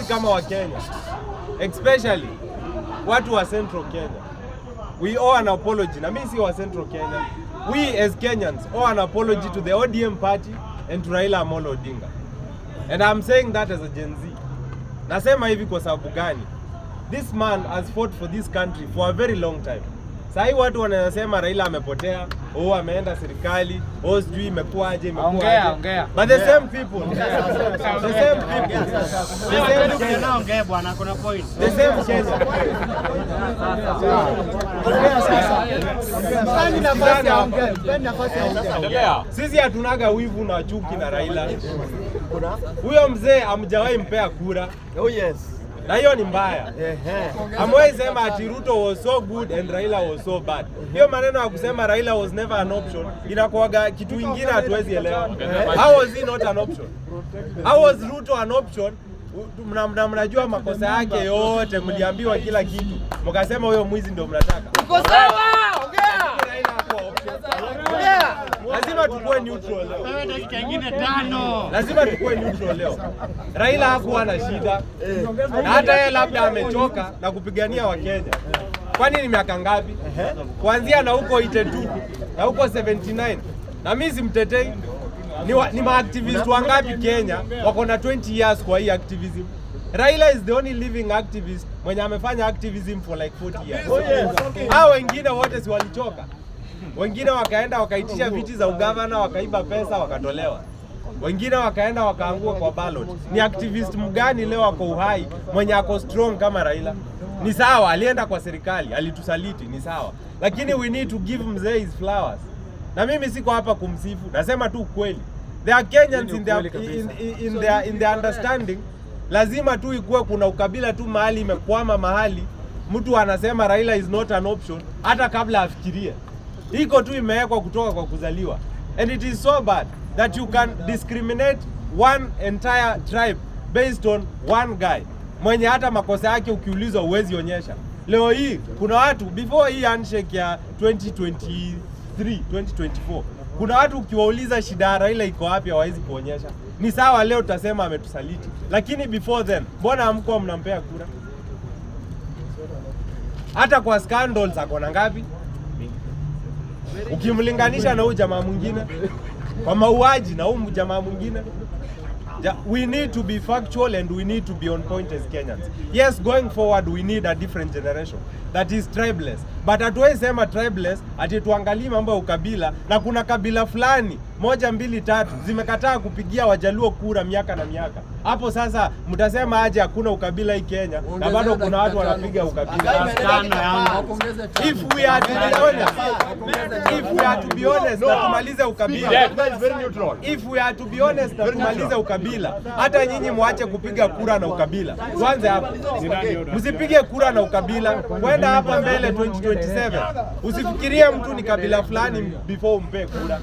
sisi kama wa Kenya, especially watu wa Central Kenya, we owe an apology. Na mimi si wa Central Kenya. We as Kenyans owe an apology to the ODM party and to Raila Amolo Odinga. And I'm saying that as a Gen Z. Nasema hivi kwa sababu gani? This man has fought for this country for a very long time. Sahi watu wanasema Raila amepotea, ameenda serikali, sijui imekuaje. Ongea. But the same people. The same bwana, kuna point. The same Kenya. Sisi hatunaga wivu na chuki na Raila. Huyo mzee amjawahi mpea kura. Oh yes. Na hiyo ni mbaya. Amwezi sema ati Ruto was so good and Raila was so bad. Hiyo maneno ya kusema Raila was never an option inakuwaga kitu kingine hatuwezi elewa. How was he not an option? How was Ruto an option? Mnajua makosa yake yote, mliambiwa kila kitu. Mkasema huyo mwizi ndio mnataka. Uko sawa? Lazima tukue neutral leo. Wewe dakika nyingine 5. Lazima tukue neutral leo. Raila hakuwa na shida. Na hata yeye labda amechoka na kupigania Wakenya. Kwani ni miaka ngapi? Kuanzia na huko 82 na huko 79. Na mimi simtetei. Ni ma-activist wangapi Kenya wako na 20 years kwa hii activism? Raila is the only living activist mwenye amefanya activism for like 40 years. Hao wengine wote si walichoka. Wengine wakaenda wakaitisha viti za ugavana, wakaiba pesa, wakatolewa. Wengine wakaenda wakaangua kwa ballot. Ni activist mgani leo ako uhai mwenye ako strong kama Raila? Ni sawa, alienda kwa serikali, alitusaliti, ni sawa. Lakini we need to give mzee his flowers. Na mimi siko hapa kumsifu, nasema tu kweli. There are Kenyans in their understanding. Lazima tu ikuwe kuna ukabila tu mahali imekwama mahali. Mtu anasema Raila is not an option hata kabla afikirie. Iko tu imewekwa kutoka kwa kuzaliwa. And it is so bad that you can discriminate one entire tribe based on one guy. Mwenye hata makosa yake ukiulizwa uwezi onyesha. Leo hii kuna watu before hii handshake ya 2023, 2024. Kuna watu ukiwauliza shida ya Raila iko wapi hawezi kuonyesha. Ni sawa leo tutasema ametusaliti. Lakini before then, mbona hamkuwa mnampea kura? Hata kwa scandals akona ngapi? Ukimlinganisha na huyu jamaa mwingine kwa mauaji na huyu jamaa mwingine, we need to be factual and we need to be on point as Kenyans. Yes, going forward we need a different generation that is tribeless. But hatuwezi sema tribeless ati tuangalie mambo ya ukabila na kuna kabila fulani 1, 2, 3 zimekataa kupigia Wajaluo kura miaka na miaka. Hapo sasa mtasema aje hakuna ukabila hii Kenya na bado kuna watu wanapiga ukabila. If we are to be honest na tumalize ukabila. If we are to be honest na tumalize ukabila, hata nyinyi muache kupiga kura na ukabila. Tuanze hapo. Msipige kura na ukabila. Kwenda hapa mbele 2027. Usifikirie mtu ni kabila fulani before umpe kura.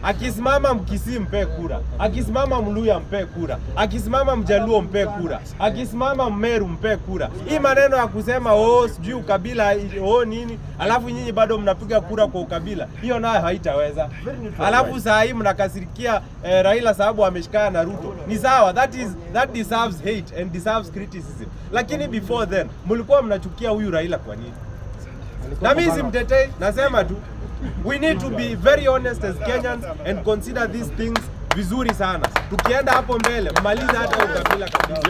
Akisimama Mkisii mpe kura, akisimama Mluya mpe kura, akisimama Mjaluo mpe kura, akisimama Mmeru mpe kura. Hii maneno ya kusema sijui ukabila nini, alafu nyinyi bado mnapiga kura kwa ukabila, hiyo nayo haitaweza. Alafu saa hii mnakasirikia Raila sababu ameshikana na Ruto. Ni sawa, that deserves hate and deserves criticism. Lakini before then, mlikuwa mnachukia huyu Raila kwa nini? Na mimi simtetei, nasema tu we need to be very honest as Kenyans and consider these things vizuri sana. Tukienda hapo mbele, mmalize hata ukabila kabisa.